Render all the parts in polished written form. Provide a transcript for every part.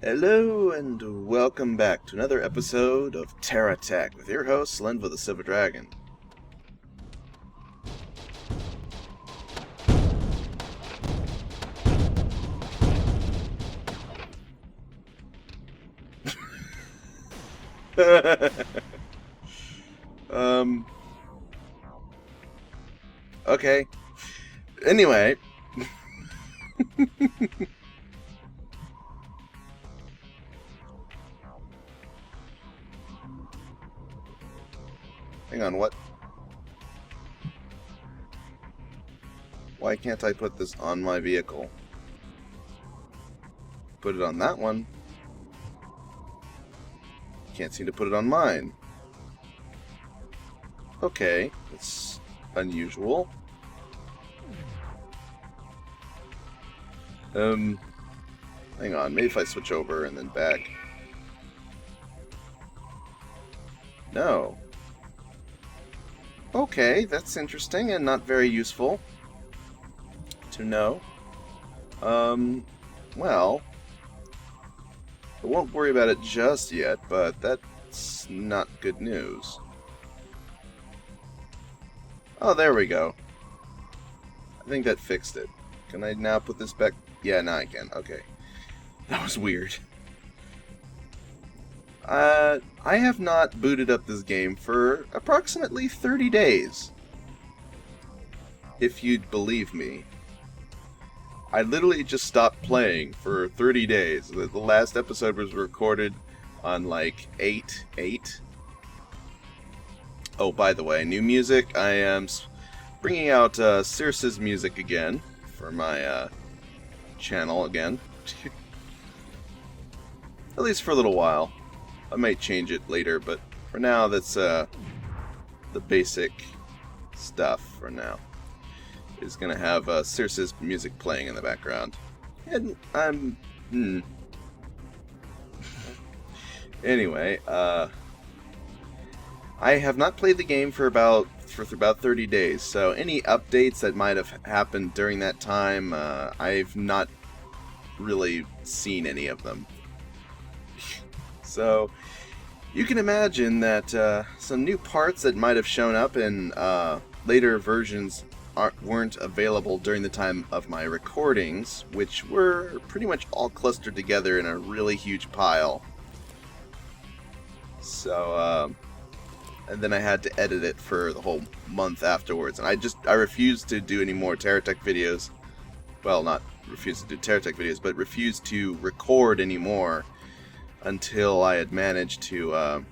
Hello and welcome back to another episode of TerraTech with your host, Lenva the Silver Dragon. Okay. Anyway. Hang on, what? Why can't I put this on my vehicle? Put it on that one. Can't seem to put it on mine. Okay, that's unusual. Hang on, maybe if I switch over and then back. No. Okay, that's interesting and not very useful to know. Well, I won't worry about it just yet, but that's not good news. Oh, there we go. I think that fixed it. Can I now put this back? Yeah, now I can. Okay. That was weird. I have not booted up this game for approximately 30 days. If you'd believe me. I literally just stopped playing for 30 days. The last episode was recorded on like 8/8. Oh, by the way, new music. I am bringing out Circe's music again for my channel again. At least for a little while. I might change it later, but for now, that's the basic stuff for now. Is gonna have Circe's music playing in the background, and I'm anyway. I have not played the game for about 30 days, so any updates that might have happened during that time, I've not really seen any of them. So you can imagine that some new parts that might have shown up in later versions weren't available during the time of my recordings, which were pretty much all clustered together in a really huge pile. So, and then I had to edit it for the whole month afterwards, and I refused to do any more TerraTech videos. Well, not refused to do TerraTech videos, but refused to record anymore until I had managed to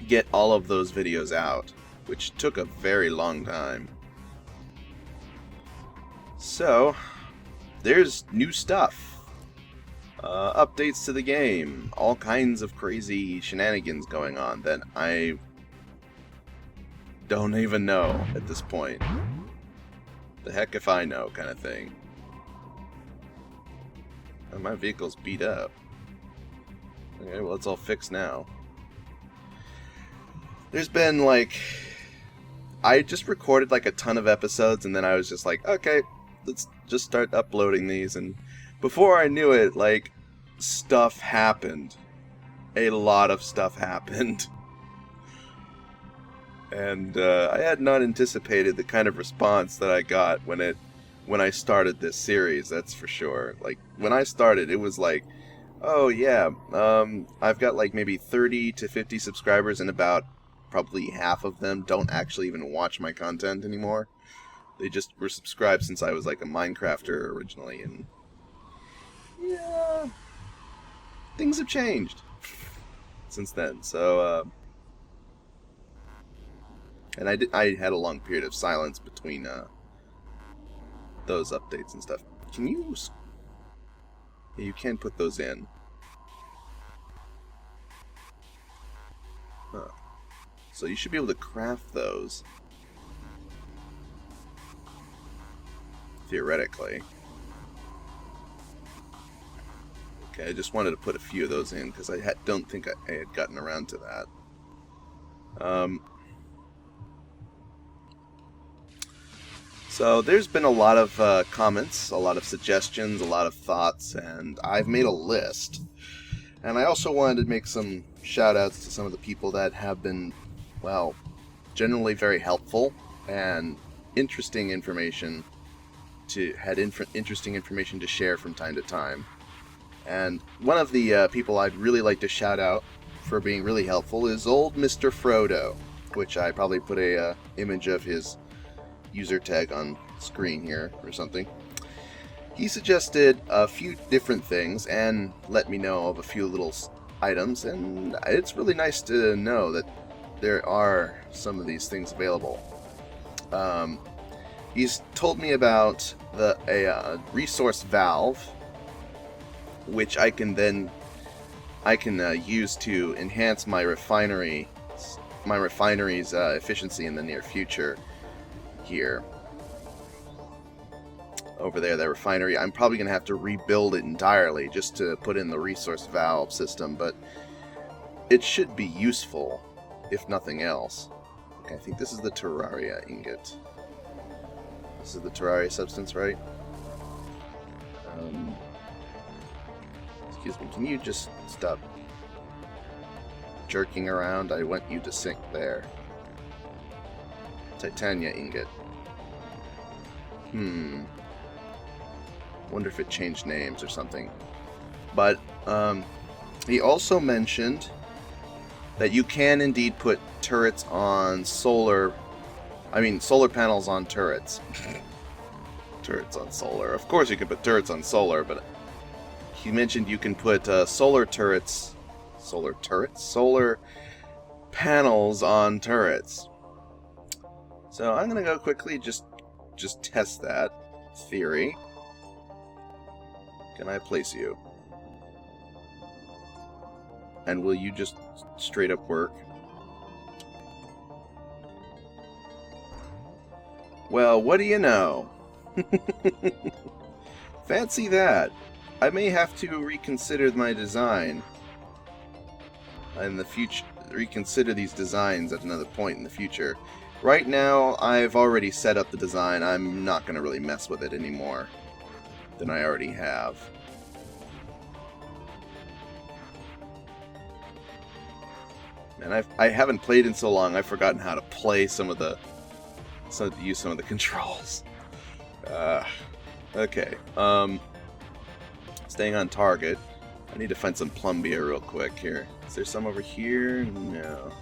get all of those videos out, which took a very long time. So, there's new stuff. Updates to the game. All kinds of crazy shenanigans going on that I don't even know at this point. The heck if I know, kind of thing. And my vehicle's beat up. Okay, well, it's all fixed now. There's been, like... I just recorded, like, a ton of episodes, and then I was just like, okay, let's just start uploading these, and before I knew it, like, stuff happened. A lot of stuff happened. And, I had not anticipated the kind of response that I got when I started this series, that's for sure. Like, when I started, it was like, oh yeah, I've got like maybe 30 to 50 subscribers, and about probably half of them don't actually even watch my content anymore. They just were subscribed since I was like a Minecrafter originally, and yeah, things have changed since then. So, and I had a long period of silence between those updates and stuff. Can you... Yeah, you can put those in. Huh. So you should be able to craft those. Theoretically. Okay, I just wanted to put a few of those in because I don't think I had gotten around to that. So there's been a lot of comments, a lot of suggestions, a lot of thoughts, and I've made a list. And I also wanted to make some shout-outs to some of the people that have been, well, generally very helpful and interesting information interesting information to share from time to time. And one of the people I'd really like to shout out for being really helpful is old Mr. Frodo, which I probably put a image of his user tag on screen here or something. He suggested a few different things and let me know of a few little items, and it's really nice to know that there are some of these things available. He's told me about a resource valve, which I can use to enhance my refinery's efficiency in the near future. Here, over there, the refinery, I'm probably going to have to rebuild it entirely just to put in the resource valve system, but it should be useful, if nothing else. Okay, I think this is the Terraria ingot. This is the Terraria substance, right? Excuse me, can you just stop jerking around? I want you to sink there. Titania ingot. Wonder if it changed names or something. But he also mentioned that you can indeed put turrets on solar panels on turrets. Turrets on solar. Of course you can put turrets on solar, but he mentioned you can put solar panels on turrets. So I'm gonna go quickly just test that theory. Can I place you? And will you just straight up work? Well, what do you know? Fancy that. I may have to reconsider my design in the future. Reconsider these designs at another point in the future. Right now, I've already set up the design. I'm not going to really mess with it any more than I already have. And I haven't played in so long, I've forgotten how to play use some of the controls. Okay. Staying on target. I need to find some plumbia real quick here. Is there some over here? No.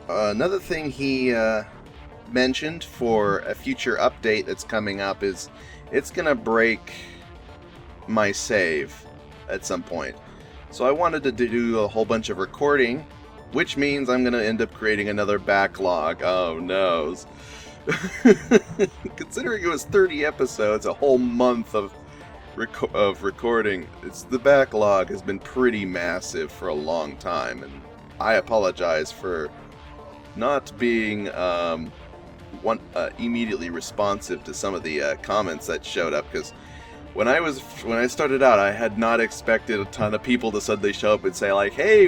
Another thing he mentioned for a future update that's coming up is it's gonna break my save at some point. So I wanted to do a whole bunch of recording, which means I'm gonna end up creating another backlog. Oh no. Considering it was 30 episodes, a whole month of recording, the backlog has been pretty massive for a long time, and I apologize for not being immediately responsive to some of the comments that showed up, because when I started out, I had not expected a ton of people to suddenly show up and say like, "Hey,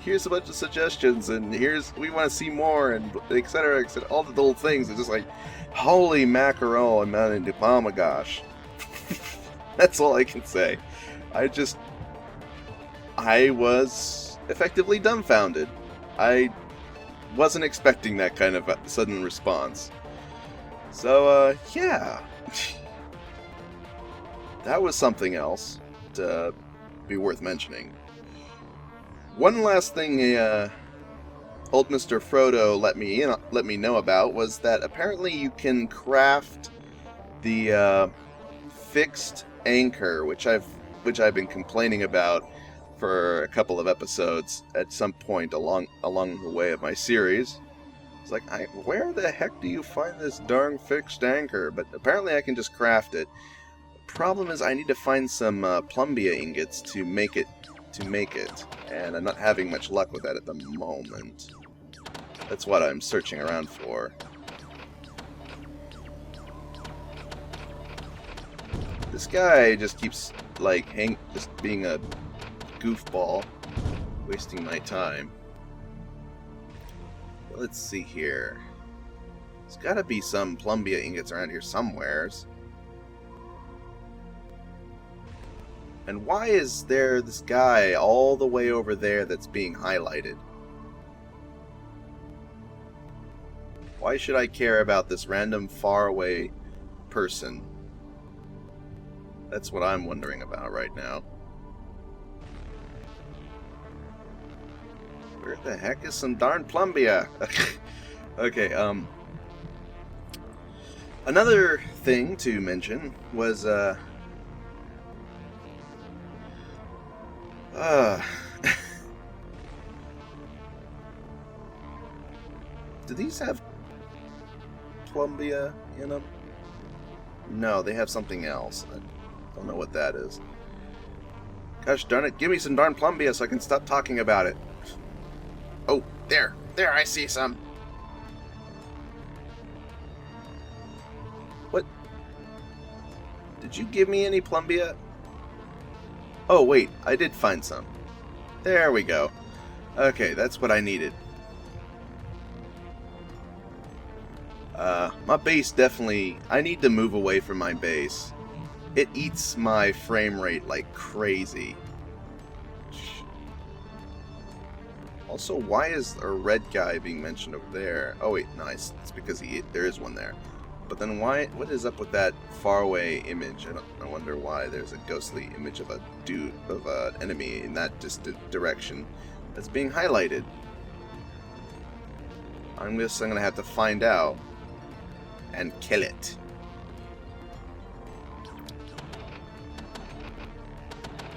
here's a bunch of suggestions, and we want to see more," and etc. etc. All the little things. It's just like, holy mackerel, and oh my gosh. That's all I can say. I was effectively dumbfounded. I wasn't expecting that kind of sudden response. So, yeah. That was something else to be worth mentioning. One last thing old Mr. Frodo let me know about was that apparently you can craft the fixed anchor, which I've been complaining about for a couple of episodes at some point along the way of my series. It's like, where the heck do you find this darn fixed anchor? But apparently I can just craft it. Problem is I need to find some plumbia ingots to make it, and I'm not having much luck with that at the moment. That's what I'm searching around for. This guy just keeps like just being a goofball, wasting my time. let's see here. There's gotta be some plumbia ingots around here somewheres. And why is there this guy all the way over there that's being highlighted? Why should I care about this random faraway person? That's what I'm wondering about right now. Where the heck is some darn plumbia? Okay, another thing to mention was, do these have plumbia in them? No, they have something else. I don't know what that is. Gosh darn it, give me some darn plumbia so I can stop talking about it. Oh, there, I see some. What? Did you give me any plumbia? Oh, wait, I did find some. There we go. Okay, that's what I needed. My base definitely... I need to move away from my base. It eats my frame rate like crazy. Also, why is a red guy being mentioned over there? Oh wait, nice. It's because there is one there. But then why? What is up with that faraway image? I wonder why there's a ghostly image of a dude, of an enemy in that distant direction that's being highlighted. I'm gonna have to find out and kill it.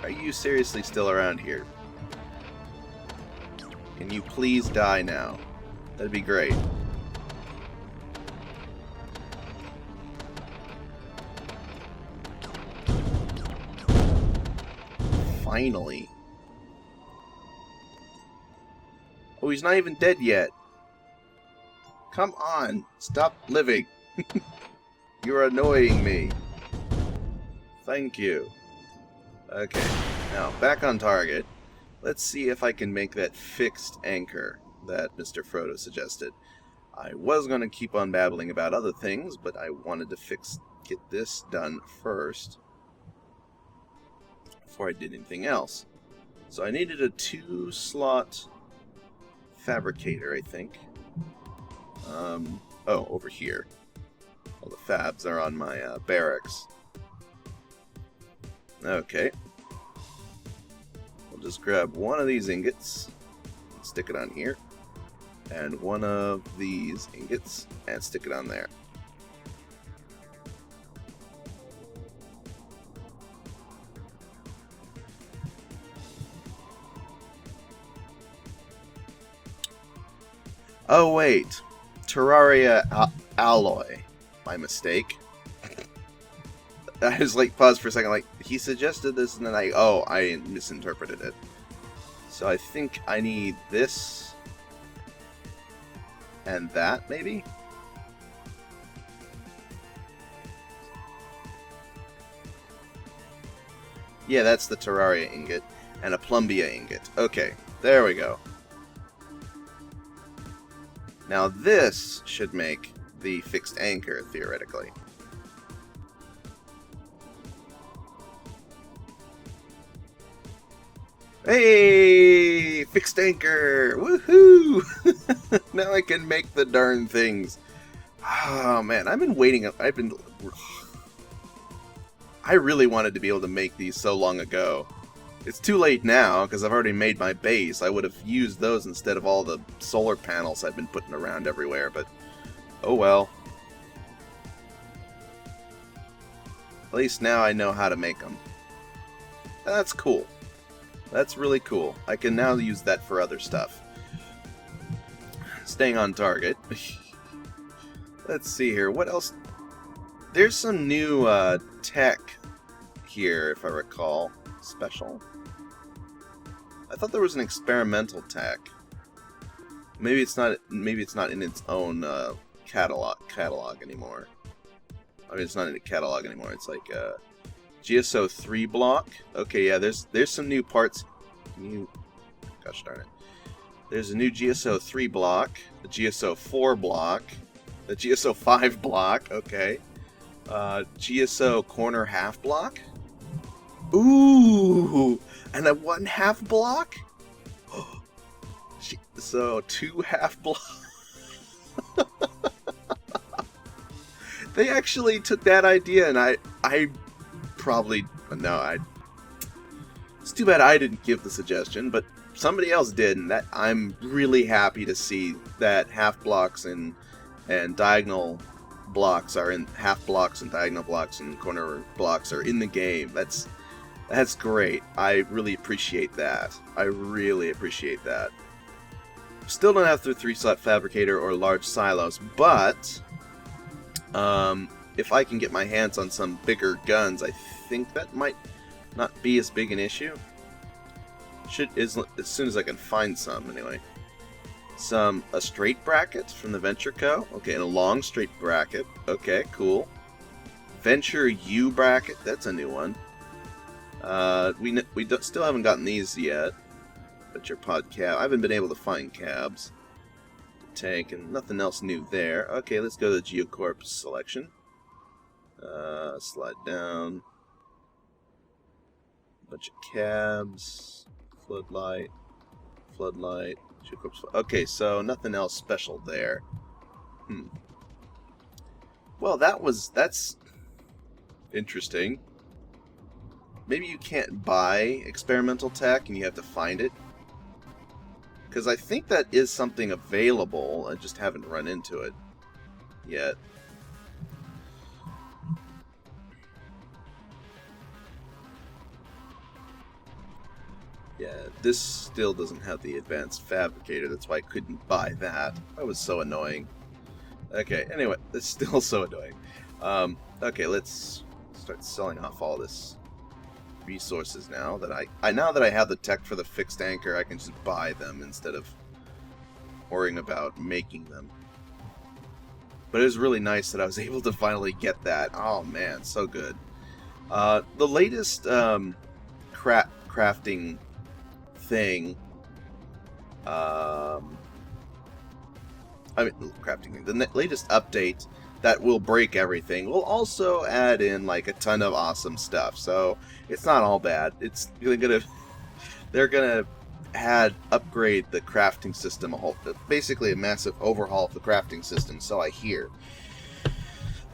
Are you seriously still around here? Can you please die now? That'd be great. Finally. Oh, he's not even dead yet. Come on, stop living. You're annoying me. Thank you. Okay, now back on target. Let's see if I can make that fixed anchor that Mr. Frodo suggested. I was going to keep on babbling about other things, but I wanted to get this done first before I did anything else. So I needed a 2-slot fabricator, I think. Oh, over here. All the fabs are on my barracks. Okay. We'll just grab one of these ingots, and stick it on here, and one of these ingots, and stick it on there. Oh wait, Terraria alloy. My mistake. I was like, paused for a second, like, he suggested this, and then I misinterpreted it. So I think I need this and that, maybe? Yeah, that's the Terraria ingot, and a Plumbia ingot. Okay, there we go. Now this should make the fixed anchor, theoretically. Hey! Fixed anchor! Woohoo! Now I can make the darn things. Oh man, I've been waiting. I really wanted to be able to make these so long ago. It's too late now, because I've already made my base. I would have used those instead of all the solar panels I've been putting around everywhere, but oh well. At least now I know how to make them. That's cool. That's really cool. I can now use that for other stuff. Staying on target. Let's see here. What else? There's some new tech here, if I recall. Special? I thought there was an experimental tech. Maybe it's not. Maybe it's not in its own catalog anymore. I mean, it's not in a catalog anymore. It's like GSO 3 block. Okay, yeah. There's some new parts. Can you? Gosh darn it. There's a new GSO 3 block, the GSO 4 block, the GSO 5 block, okay. GSO corner half block. Ooh! And a 1/2 block? So 2 half blocks. They actually took that idea, and I probably, no, it's too bad I didn't give the suggestion, but somebody else did, and that I'm really happy to see that half blocks and diagonal blocks are in, half blocks and diagonal blocks and corner blocks are in the game. That's great. I really appreciate that. I really appreciate that. Still don't have the 3-slot fabricator or large silos, but if I can get my hands on some bigger guns, I think that might not be as big an issue. As soon as I can find some, anyway. A straight bracket from the Venture Co. Okay, and a long straight bracket. Okay, cool. Venture U bracket. That's a new one. We still haven't gotten these yet. But your pod cab. I haven't been able to find cabs. Tank and nothing else new there. Okay, let's go to the Geocorp selection. Slide down. Bunch of cabs. Floodlight. Geocorp. Okay, so nothing else special there. Well, that's interesting. Maybe you can't buy experimental tech and you have to find it. Because I think that is something available. I just haven't run into it yet. Yeah, this still doesn't have the advanced fabricator. That's why I couldn't buy that. That was so annoying. Okay, anyway, it's still so annoying. Okay, let's start selling off all this resources now that now that I have the tech for the fixed anchor, I can just buy them instead of worrying about making them. But it was really nice that I was able to finally get that. Oh man, so good. The latest crafting thing, the latest update that will break everything will also add in like a ton of awesome stuff. So it's not all bad. They're gonna upgrade the crafting system, basically a massive overhaul of the crafting system. So I hear,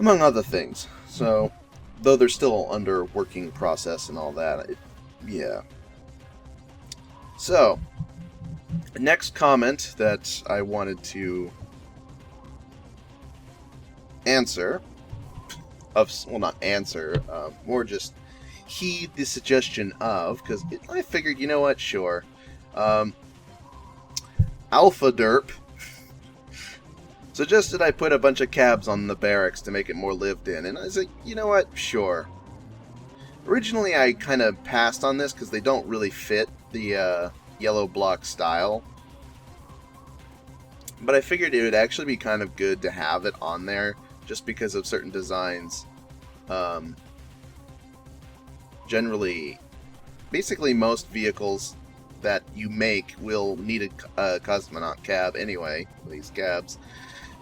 among other things. So though they're still under working process and all that, yeah. So next comment that I wanted to answer, more just heed the suggestion of, because I figured, you know what, sure. Alpha Derp suggested I put a bunch of cabs on the barracks to make it more lived in, and I was like, you know what, sure. Originally I kind of passed on this because they don't really fit the yellow block style. But I figured it would actually be kind of good to have it on there just because of certain designs. Generally, basically most vehicles that you make will need a cosmonaut cab anyway, these cabs.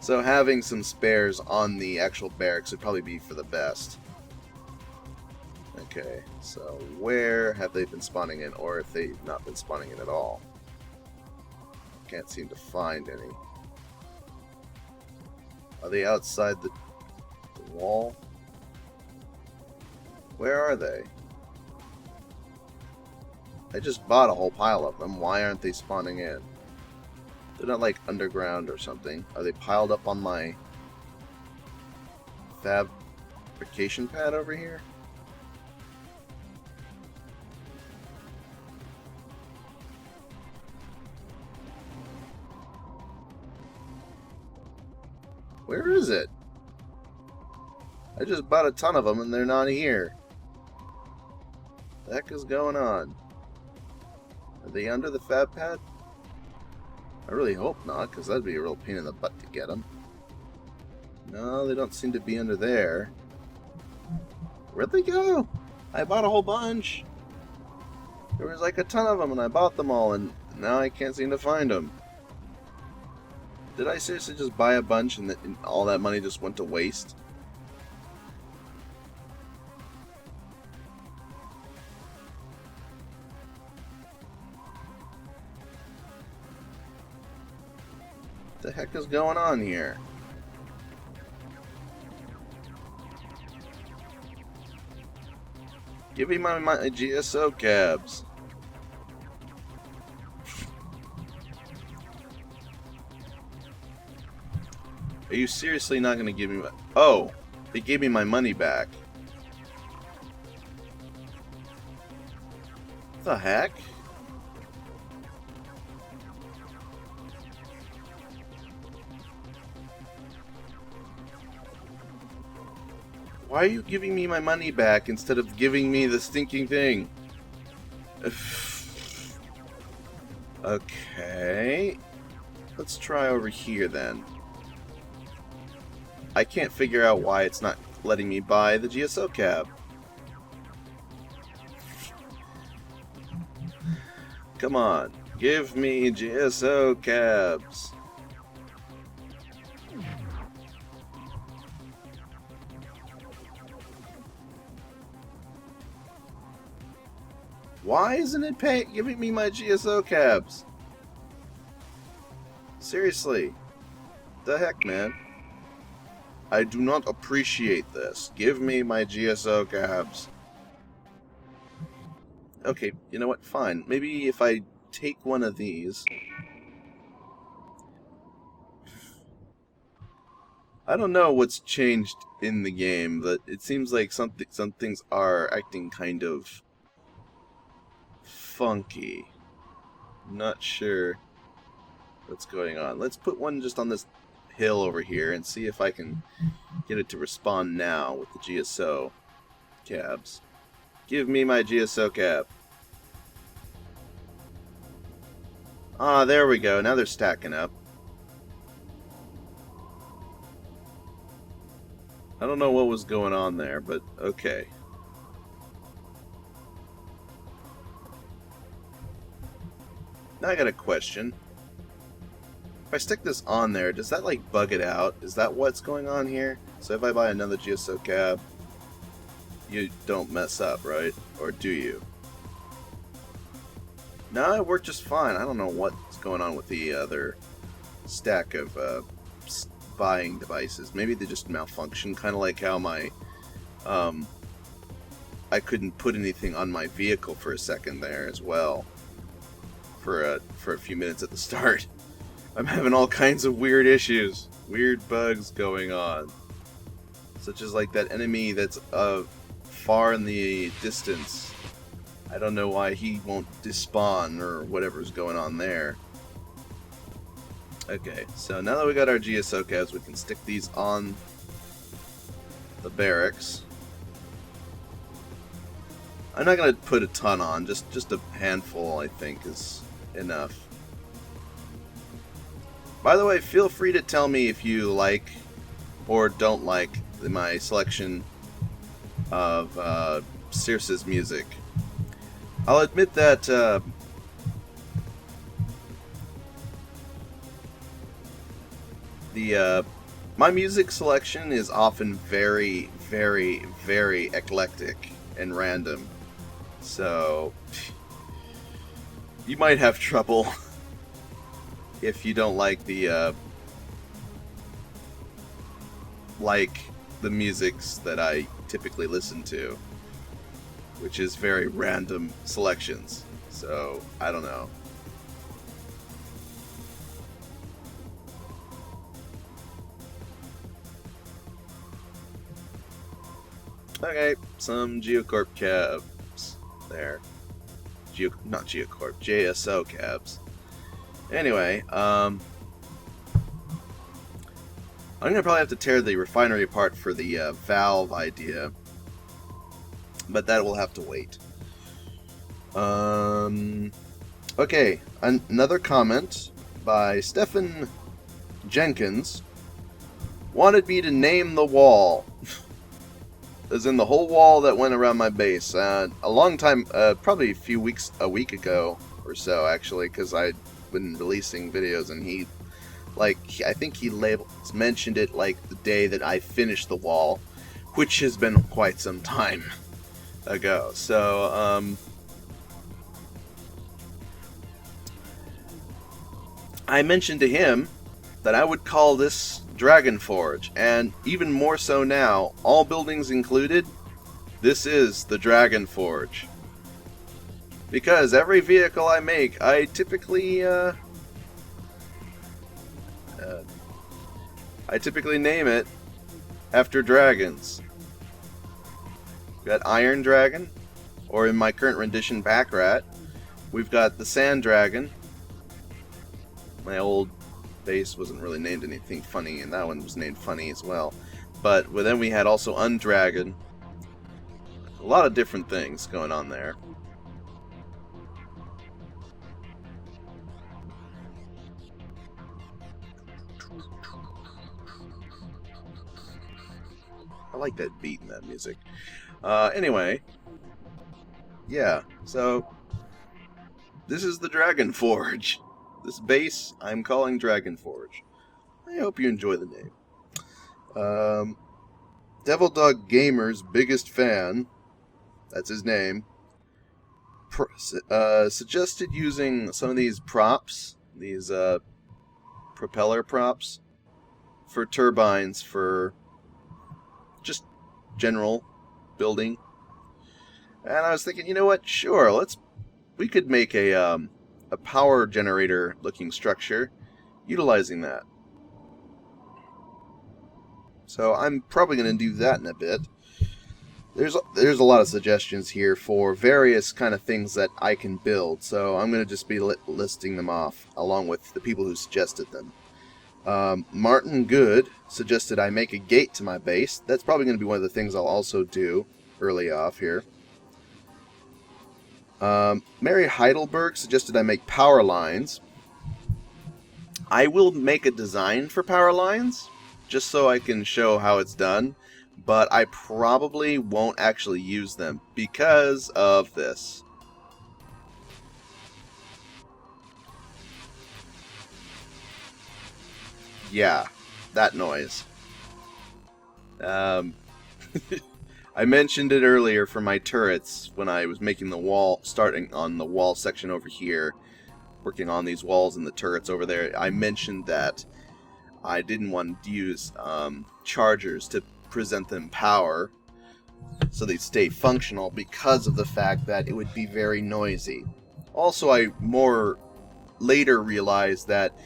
So having some spares on the actual barracks would probably be for the best. Okay, so where have they been spawning in, or if they've not been spawning in at all? Can't seem to find any. Are they outside the wall? Where are they? I just bought a whole pile of them. Why aren't they spawning in? They're not like underground or something. Are they piled up on my fabrication pad over here? Where is it? I just bought a ton of them and they're not here. What the heck is going on? Are they under the fab pad? I really hope not, because that'd be a real pain in the butt to get them. No, they don't seem to be under there. Where'd they go? I bought a whole bunch. There was like a ton of them and I bought them all and now I can't seem to find them. Did I seriously just buy a bunch and all that money just went to waste? What the heck is going on here? Give me my GSO cabs. Are you seriously not going to give me my... Oh, they gave me my money back. What the heck? Why are you giving me my money back instead of giving me the stinking thing? Okay. Let's try over here then. I can't figure out why it's not letting me buy the GSO cab. Come on. Give me GSO cabs. Why isn't it giving me my GSO cabs? Seriously. The heck, man? I do not appreciate this. Give me my GSO cabs. Okay, you know what? Fine. Maybe if I take one of these... I don't know what's changed in the game, but it seems like some things are acting kind of funky. Not sure what's going on. Let's put one just on this hill over here and see if I can get it to respond now with the GSO cabs. Give me my GSO cab. Ah, there we go. Now they're stacking up. I don't know what was going on there, but okay. Now I got a question. If I stick this on there, does that like bug it out? Is that what's going on here? So if I buy another GSO cab, you don't mess up, right? Or do you? No, it worked just fine. I don't know what's going on with the other stack of buying devices. Maybe they just malfunction, kind of like how my I couldn't put anything on my vehicle for a second there as well. For a few minutes at the start. I'm having all kinds of weird issues, weird bugs going on, such as like that enemy that's far in the distance. I don't know why he won't despawn or whatever's going on there. Okay, so now that we got our GSO cabs, we can stick these on the barracks. I'm not gonna put a ton on, just a handful I think is enough. By the way, feel free to tell me if you like or don't like my selection of Circe's music. I'll admit that my music selection is often very, very, very eclectic and random. So you might have trouble if you don't like the musics that I typically listen to, which is very random selections. So I don't know. Okay, some Geocorp cabs there. Not Geocorp, JSO cabs. Anyway, I'm gonna probably have to tear the refinery apart for the valve idea, but that will have to wait. Okay, another comment by Stephen Jenkins wanted me to name the wall. As in the whole wall that went around my base. A long time, probably a week ago or so, actually, because I'd been releasing videos and he Like, I think he mentioned it like the day that I finished the wall, which has been quite some time ago. So, I mentioned to him that I would call this Dragon Forge, and even more so now, all buildings included, this is the Dragon Forge. Because every vehicle I make, I typically name it after dragons. We've got Iron Dragon, or in my current rendition, Backrat. We've got the Sand Dragon. My old base wasn't really named anything funny, and that one was named funny as well. But then we had also Undragon. A lot of different things going on there. I like that beat in that music. Anyway, yeah, so this is the Dragon Forge. This base I'm calling Dragon Forge. I hope you enjoy the name. Devil Dog Gamer's biggest fan, that's his name, suggested using some of these props, these propeller props, for turbines for just general building. And I was thinking, you know what? Sure, we could make a power generator looking structure utilizing that. So I'm probably going to do that in a bit. There's a lot of suggestions here for various kind of things that I can build, so I'm going to just be listing them off along with the people who suggested them. Martin Good suggested I make a gate to my base. That's probably going to be one of the things I'll also do early off here. Mary Heidelberg suggested I make power lines. I will make a design for power lines, just so I can show how it's done, but I probably won't actually use them because of this. Yeah, that noise. I mentioned it earlier for my turrets when I was making the wall, starting on the wall section over here, working on these walls and the turrets over there. I mentioned that I didn't want to use chargers to present them power so they stay functional because of the fact that it would be very noisy. Also, I more later realized that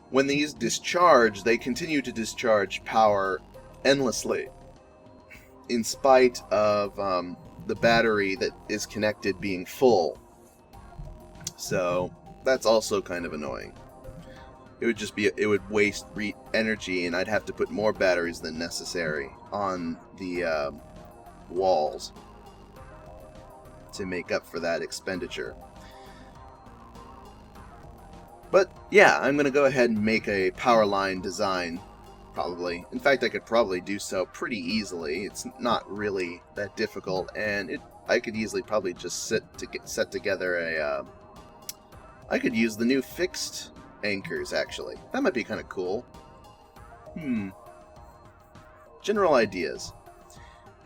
when these discharge, they continue to discharge power endlessly, in spite of the battery that is connected being full. So that's also kind of annoying. It would waste energy, and I'd have to put more batteries than necessary on the walls to make up for that expenditure. But yeah, I'm going to go ahead and make a power line design, probably. In fact, I could probably do so pretty easily. It's not really that difficult, and I could easily probably just set together a... I could use the new fixed anchors, actually. That might be kind of cool. General ideas.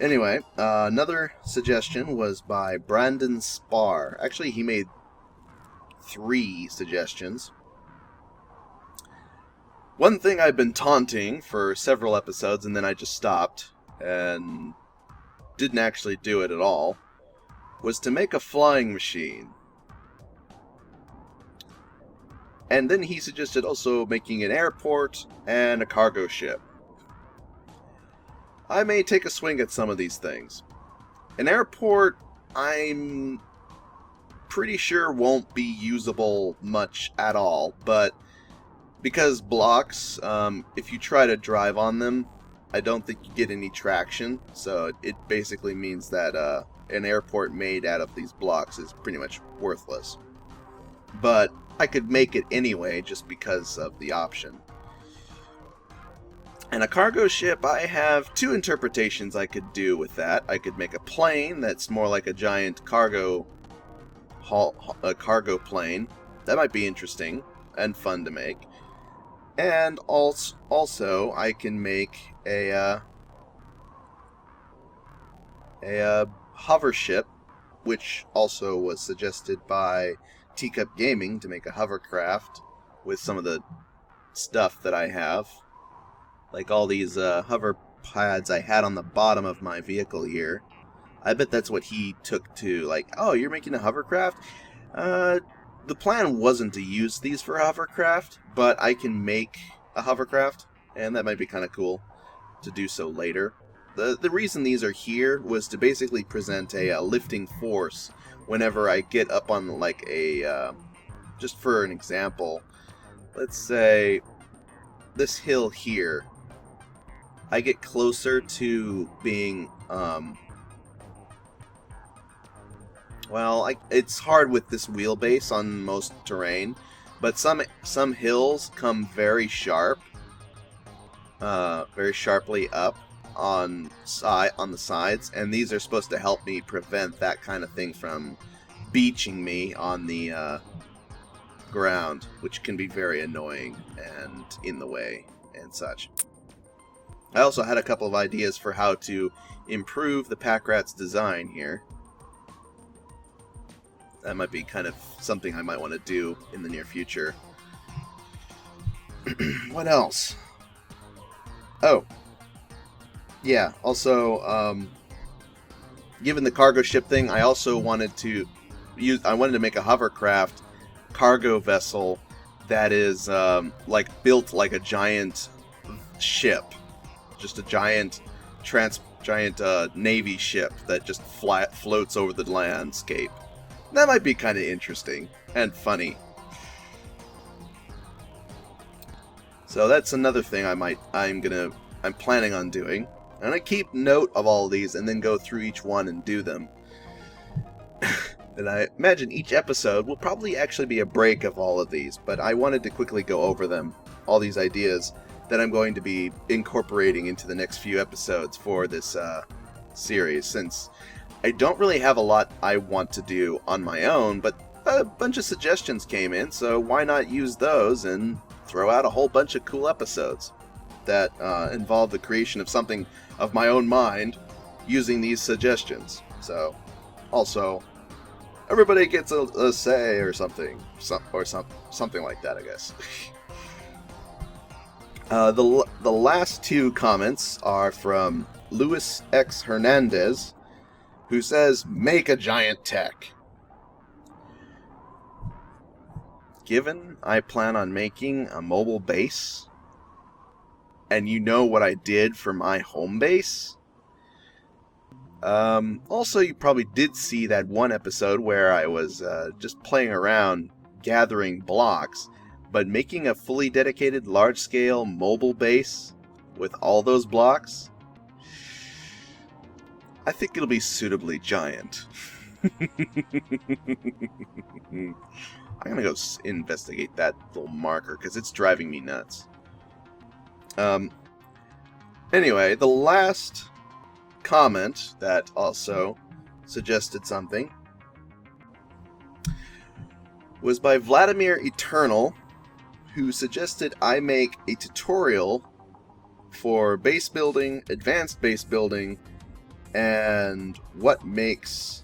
Anyway, another suggestion was by Brandon Spar. Actually, he made 3 suggestions. One thing I've been taunting for several episodes, and then I just stopped and didn't actually do it at all, was to make a flying machine. And then he suggested also making an airport and a cargo ship. I may take a swing at some of these things. An airport, I'm pretty sure won't be usable much at all, but because blocks, if you try to drive on them, I don't think you get any traction, so it basically means that an airport made out of these blocks is pretty much worthless. But I could make it anyway, just because of the option. And a cargo ship, I have 2 interpretations I could do with that. I could make a plane that's more like a giant cargo plane. That might be interesting and fun to make. And also I can make a hover ship, which also was suggested by Teacup Gaming to make a hovercraft with some of the stuff that I have. Like all these hover pads I had on the bottom of my vehicle here. I bet that's what he took to, like, oh, you're making a hovercraft? The plan wasn't to use these for a hovercraft, but I can make a hovercraft, and that might be kind of cool to do so later. The reason these are here was to basically present a lifting force whenever I get up on, like, just for an example, let's say this hill here. I get closer to being, it's hard with this wheelbase on most terrain, but some hills come very sharp, very sharply up on the sides, and these are supposed to help me prevent that kind of thing from beaching me on the ground, which can be very annoying and in the way and such. I also had a couple of ideas for how to improve the Pack Rat's design here. That might be kind of something I might want to do in the near future. What else? Oh. Yeah, also, given the cargo ship thing, I also wanted to make a hovercraft cargo vessel that is, built like a giant ship. Just a giant Navy ship that just floats over the landscape. That might be kind of interesting and funny. So that's another thing I'm planning on doing. And I keep note of all of these and then go through each one and do them. And I imagine each episode will probably actually be a break of all of these, but I wanted to quickly go over them, all these ideas that I'm going to be incorporating into the next few episodes for this series, since I don't really have a lot I want to do on my own, but a bunch of suggestions came in, so why not use those and throw out a whole bunch of cool episodes that involve the creation of something of my own mind using these suggestions. So, also, everybody gets a say or something, something like that, I guess. The last two comments are from Luis X. Hernandez, who says, make a giant tech. Given I plan on making a mobile base, and you know what I did for my home base, also you probably did see that one episode where I was just playing around gathering blocks, but making a fully dedicated large-scale mobile base with all those blocks, I think it'll be suitably giant. I'm gonna go investigate that little marker because it's driving me nuts. Anyway, the last comment that also suggested something was by Vladimir Eternal, who suggested I make a tutorial for base building, advanced base building, and what makes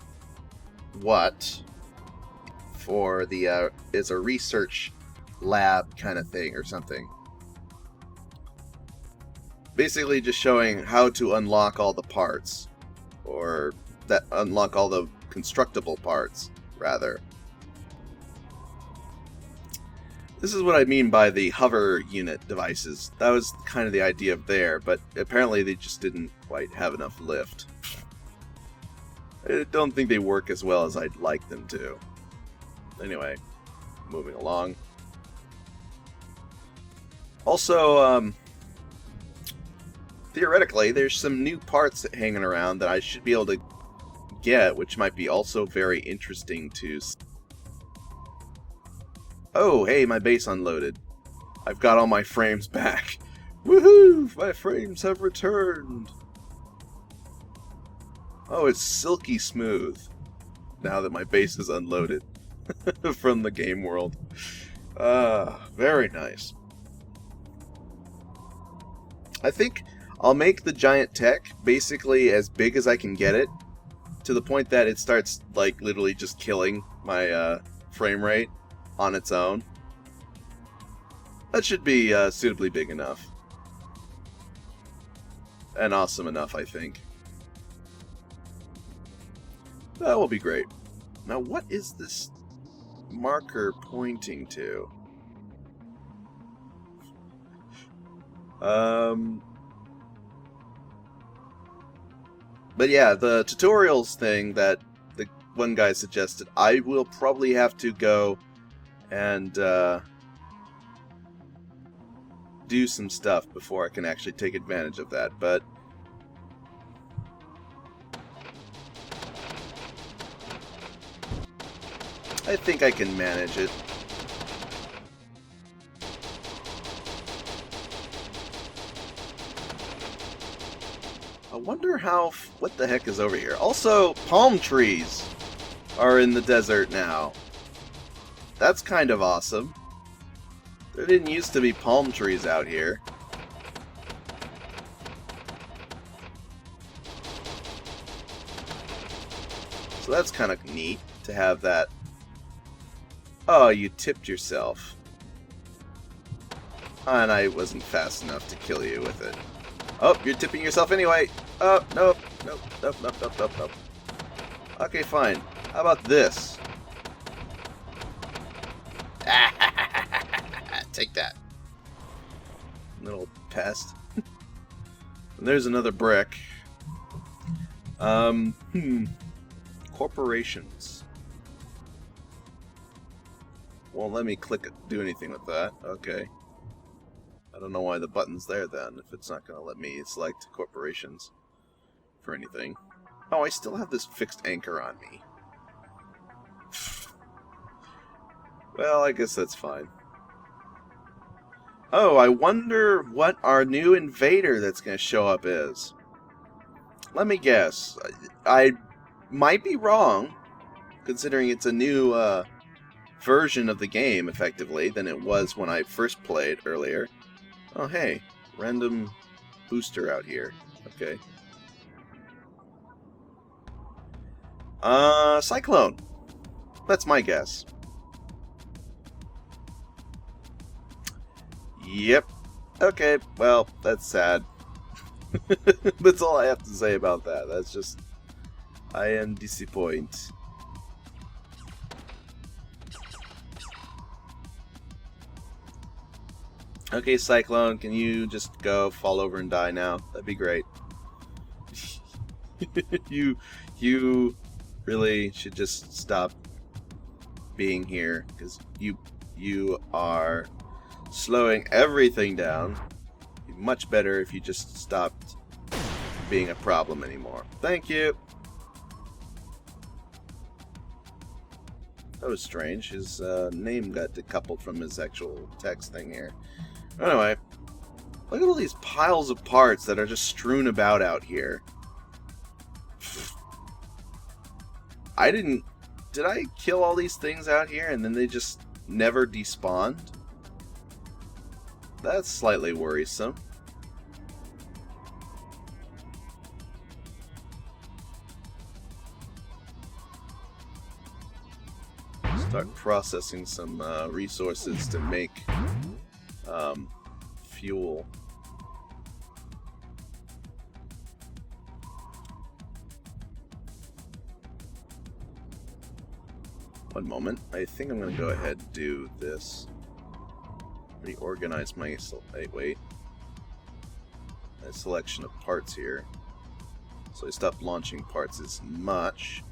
what for the is a research lab kind of thing or something. Basically just showing how to unlock all the parts, or that unlock all the constructible parts, rather. This is what I mean by the hover unit devices. That was kind of the idea of there, but apparently they just didn't quite have enough lift. I don't think they work as well as I'd like them to. Anyway, moving along. Also, theoretically, there's some new parts hanging around that I should be able to get, which might be also very interesting to see. Oh, hey, my base unloaded. I've got all my frames back. Woohoo! My frames have returned. Oh, it's silky smooth now that my base is unloaded from the game world. Very nice. I think I'll make the giant tech basically as big as I can get it, to the point that it starts, like, literally just killing my frame rate on its own. That should be suitably big enough. And awesome enough, I think. That will be great. Now, what is this marker pointing to? But yeah, the tutorials thing that the one guy suggested, I will probably have to go and do some stuff before I can actually take advantage of that, but I think I can manage it. I wonder what the heck is over here. Also, palm trees are in the desert now. That's kind of awesome. There didn't used to be palm trees out here. So that's kind of neat to have that. Oh, you tipped yourself. And I wasn't fast enough to kill you with it. Oh, you're tipping yourself anyway. Oh, nope, nope, nope, nope, nope, nope, nope. Okay, fine. How about this? Take that. Little pest. And there's another brick. Corporations. Won't let me do anything with that. Okay. I don't know why the button's there then, if it's not going to let me select corporations for anything. Oh, I still have this fixed anchor on me. Well, I guess that's fine. Oh, I wonder what our new invader that's going to show up is. Let me guess. I might be wrong, considering it's a new version of the game, effectively, than it was when I first played earlier. Oh, hey. Random booster out here. Okay. Cyclone. That's my guess. Yep. Okay, well, that's sad. That's all I have to say about that. That's just... I am disappointed. Okay, Cyclone, can you just go fall over and die now? That'd be great. You really should just stop being here, because you are slowing everything down. It'd be much better if you just stopped being a problem anymore. Thank you. That was strange. His name got decoupled from his actual text thing here. Anyway, look at all these piles of parts that are just strewn about out here. Did I kill all these things out here and then they just never despawned? That's slightly worrisome. Start processing some resources to make fuel. One moment. I think I'm going to go ahead and do this. Reorganize my... wait. A selection of parts here. So I stop launching parts as much.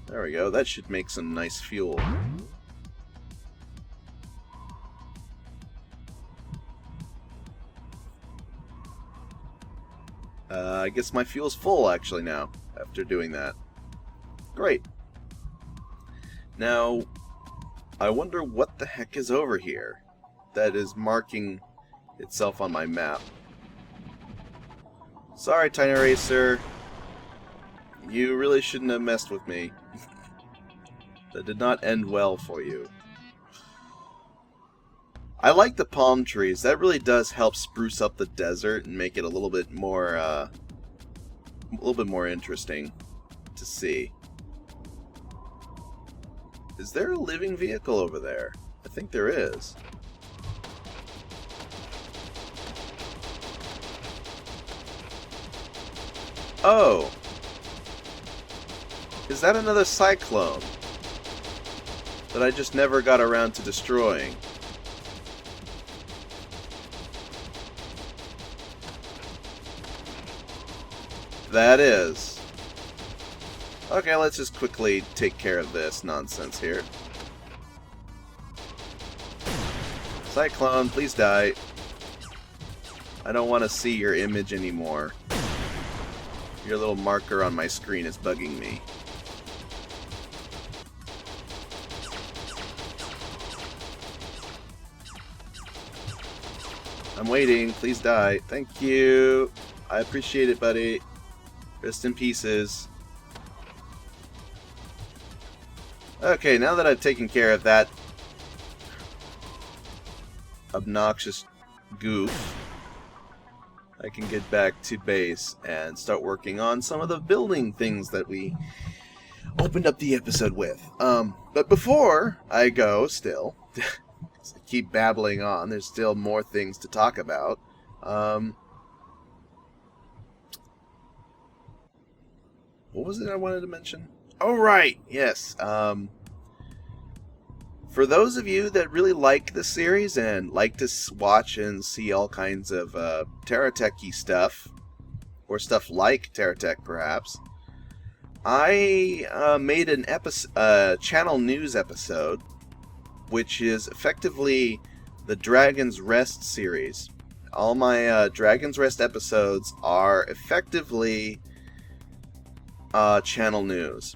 There we go. That should make some nice fuel. I guess my fuel's full actually now after doing that. Great. Now, I wonder what the heck is over here that is marking itself on my map. Sorry, Tiny Racer. You really shouldn't have messed with me. That did not end well for you. I like the palm trees. That really does help spruce up the desert and make it a little bit more interesting to see. Is there a living vehicle over there? I think there is. Oh! Is that another cyclone that I just never got around to destroying? That is. Okay, let's just quickly take care of this nonsense here. Cyclone, please die. I don't want to see your image anymore. Your little marker on my screen is bugging me. I'm waiting. Please die. Thank you. I appreciate it, buddy. Rest in pieces. Okay, now that I've taken care of that obnoxious goof, I can get back to base and start working on some of the building things that we opened up the episode with. But before I go, still, I keep babbling on, there's still more things to talk about. What was it I wanted to mention? Oh, right, yes. For those of you that really like the series and like to watch and see all kinds of TerraTech-y stuff, or stuff like TerraTech perhaps, I made an channel news episode, which is effectively the Dragon's Rest series. All my Dragon's Rest episodes are effectively channel news.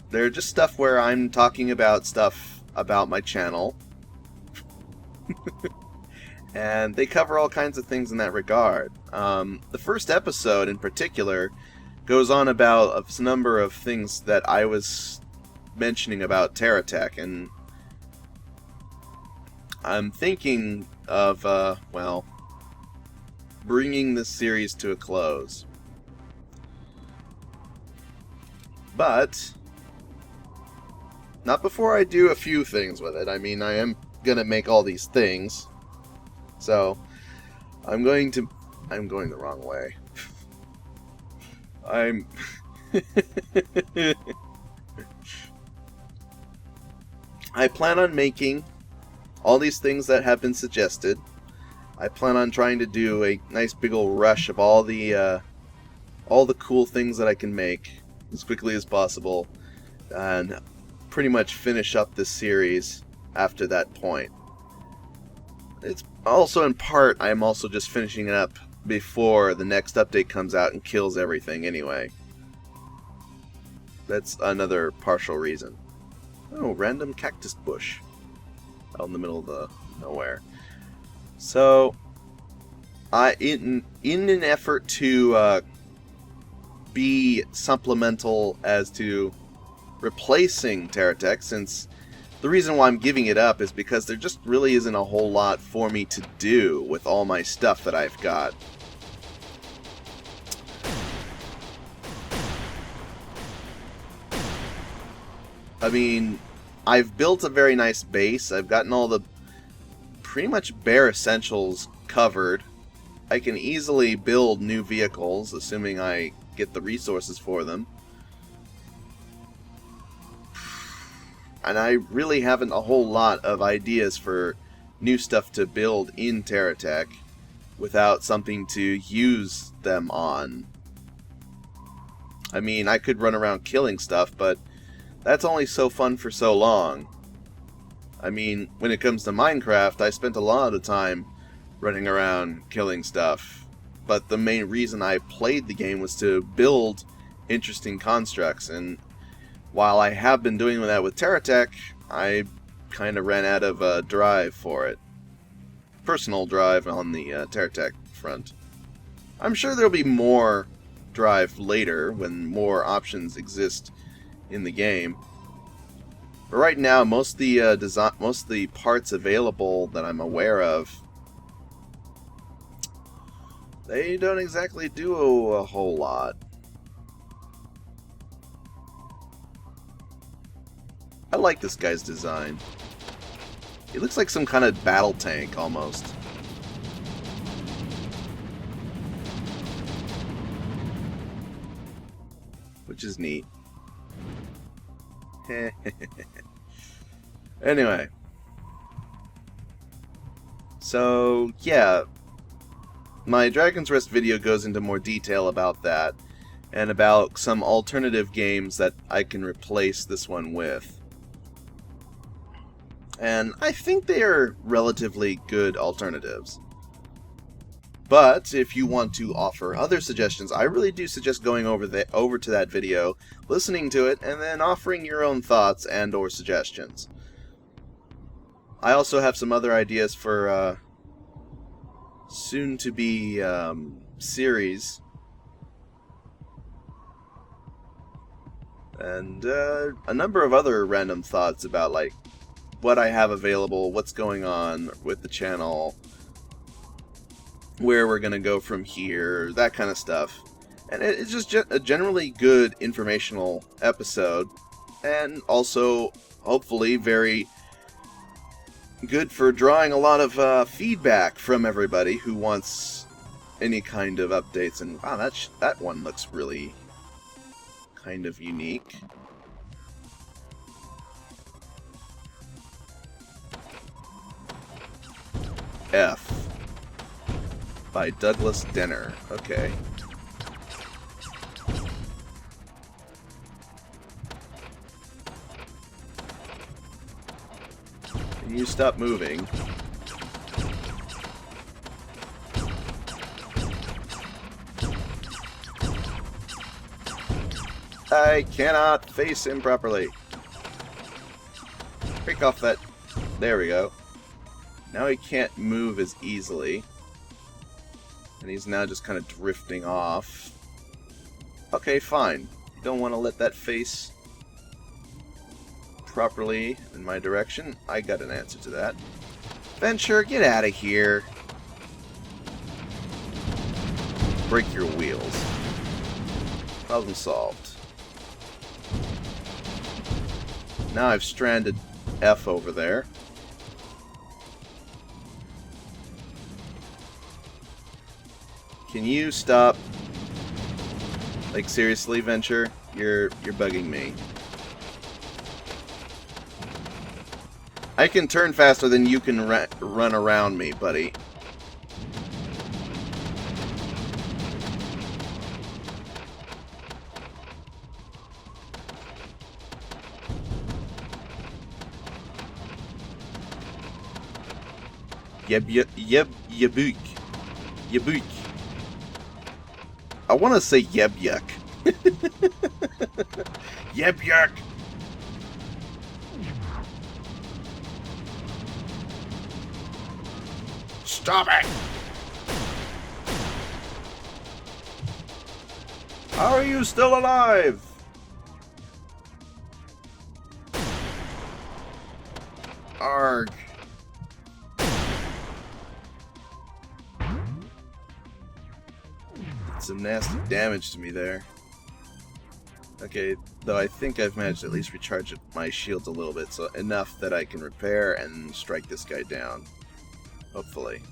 They're just stuff where I'm talking about stuff about my channel. And they cover all kinds of things in that regard. The first episode in particular goes on about a number of things that I was mentioning about TerraTech, and I'm thinking of, bringing this series to a close. But not before I do a few things with it. I mean, I am going to make all these things. So, I'm going the wrong way. I plan on making all these things that have been suggested. I plan on trying to do a nice big old rush of all the cool things that I can make as quickly as possible, and pretty much finish up this series after that point. It's also in part, I'm also just finishing it up before the next update comes out and kills everything anyway. That's another partial reason. Oh, random cactus bush out in the middle of the nowhere. So, in an effort to be supplemental as to replacing TerraTech, since the reason why I'm giving it up is because there just really isn't a whole lot for me to do with all my stuff that I've got. I mean, I've built a very nice base. I've gotten all the pretty much bare essentials covered. I can easily build new vehicles, assuming I get the resources for them. And I really haven't a whole lot of ideas for new stuff to build in TerraTech without something to use them on. I mean, I could run around killing stuff, but that's only so fun for so long. I mean, when it comes to Minecraft, I spent a lot of the time running around killing stuff. But the main reason I played the game was to build interesting constructs, and while I have been doing that with TerraTech, I kind of ran out of drive for it. Personal drive on the TerraTech front. I'm sure there'll be more drive later when more options exist in the game. But right now, most of the most of the parts available that I'm aware of, they don't exactly do a whole lot. I like this guy's design. He looks like some kind of battle tank, almost. Which is neat. Anyway. So, yeah. My Dragon's Rest video goes into more detail about that, and about some alternative games that I can replace this one with. And I think they are relatively good alternatives. But if you want to offer other suggestions, I really do suggest going over to that video, listening to it, and then offering your own thoughts and or suggestions. I also have some other ideas for soon-to-be series. And a number of other random thoughts about, like, what I have available, what's going on with the channel, where we're going to go from here, that kind of stuff. And it's just a generally good informational episode, and also, hopefully, very good for drawing a lot of feedback from everybody who wants any kind of updates. And wow, that one looks really kind of unique. F by Douglas Denner. Okay. Can you stop moving? I cannot face him properly. Break off that. There we go. Now he can't move as easily. And he's now just kind of drifting off. Okay, fine. You don't want to let that face properly in my direction. I got an answer to that. Venture, get out of here. Break your wheels. Problem solved. Now I've stranded F over there. Can you stop? Like, seriously, Venture? You're bugging me. I can turn faster than you can run around me, buddy. Yabook. I want to say yeb yuck. Yeb yuck. Stop it! How are you still alive? Arg. Some nasty damage to me there. Okay, though I think I've managed to at least recharge my shields a little bit, so enough that I can repair and strike this guy down. Hopefully.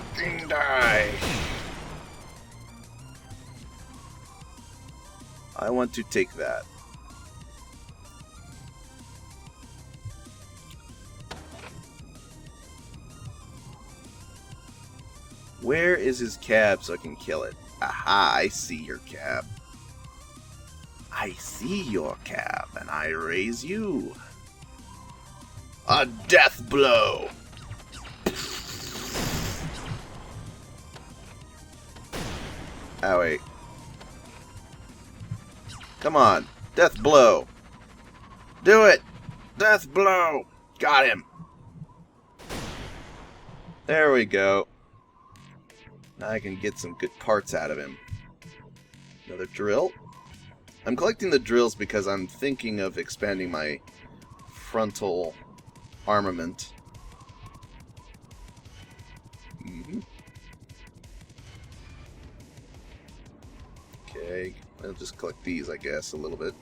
Freaking die! I want to take that. Where is his cab so I can kill it? Aha, I see your cab. I see your cab, and I raise you. A death blow! Oh, wait. Come on. Death blow. Do it! Death blow! Got him! There we go. Now I can get some good parts out of him. Another drill. I'm collecting the drills because I'm thinking of expanding my frontal armament. Okay, I'll just collect these, I guess, a little bit.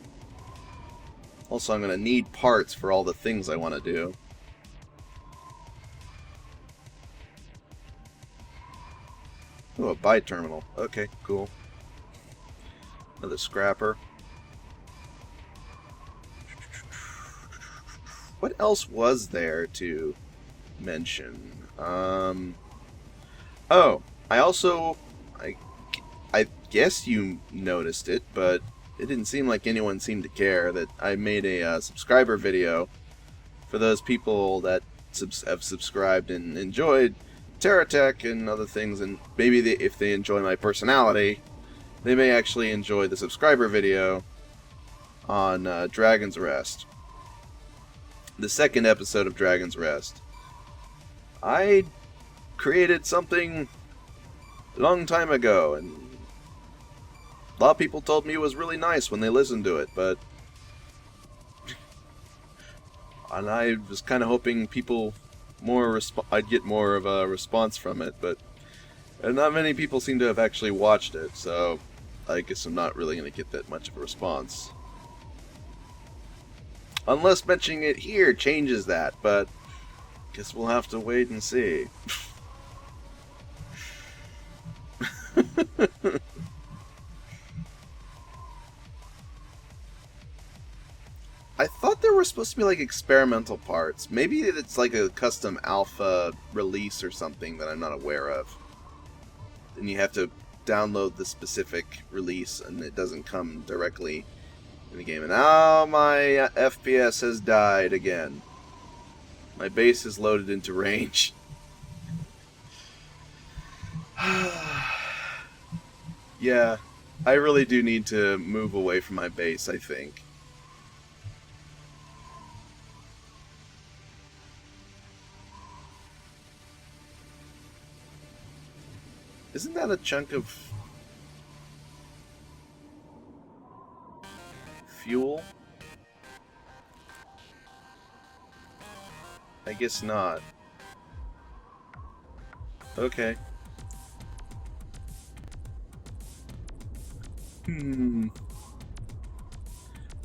Also, I'm going to need parts for all the things I want to do. Oh, a buy terminal. Okay, cool. Another scrapper. What else was there to mention? Oh, I guess you noticed it, but it didn't seem like anyone seemed to care that I made a subscriber video for those people that have subscribed and enjoyed TerraTech and other things, and maybe if they enjoy my personality, they may actually enjoy the subscriber video on Dragon's Rest. The second episode of Dragon's Rest. I created something a long time ago, and a lot of people told me it was really nice when they listened to it, but and I was kind of hoping people I'd get more of a response from it, but not many people seem to have actually watched it, so I guess I'm not really going to get that much of a response. Unless mentioning it here changes that, but guess we'll have to wait and see. I thought there were supposed to be like experimental parts. Maybe it's like a custom alpha release or something that I'm not aware of. And you have to download the specific release and it doesn't come directly in the game. And now my FPS has died again. My base is loaded into range. Yeah, I really do need to move away from my base, I think. Isn't that a chunk of fuel? I guess not. Okay.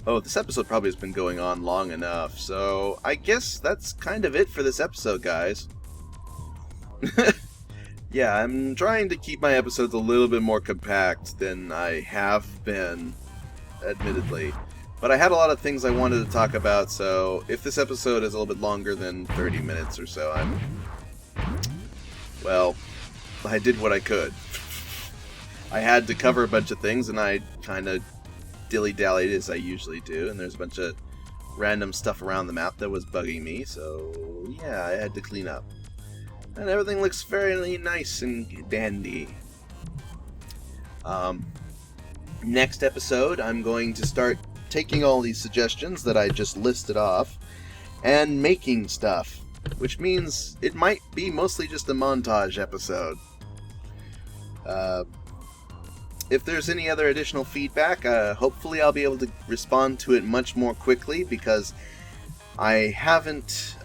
Oh, this episode probably has been going on long enough, so I guess that's kind of it for this episode, guys. Yeah, I'm trying to keep my episodes a little bit more compact than I have been, admittedly. But I had a lot of things I wanted to talk about, so if this episode is a little bit longer than 30 minutes or so, well, I did what I could. I had to cover a bunch of things, and I kind of dilly-dallied as I usually do, and there's a bunch of random stuff around the map that was bugging me, so yeah, I had to clean up. And everything looks very nice and dandy. Next episode, I'm going to start taking all these suggestions that I just listed off and making stuff, which means it might be mostly just a montage episode. If there's any other additional feedback, hopefully I'll be able to respond to it much more quickly, because I haven't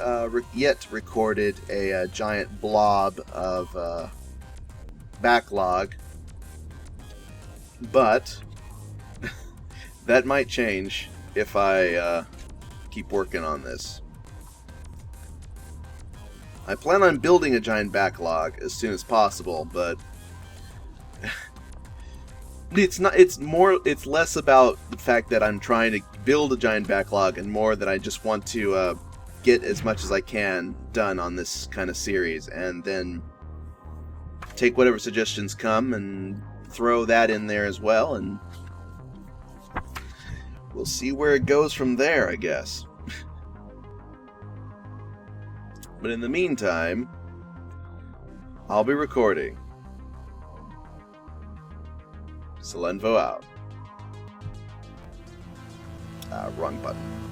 yet recorded a giant blob of backlog, but that might change if I keep working on this. I plan on building a giant backlog as soon as possible, but it's less about the fact that I'm trying to build a giant backlog and more that I just want to get as much as I can done on this kind of series, and then take whatever suggestions come and throw that in there as well, and we'll see where it goes from there, I guess. But in the meantime, I'll be recording. Salenvo out. Wrong button.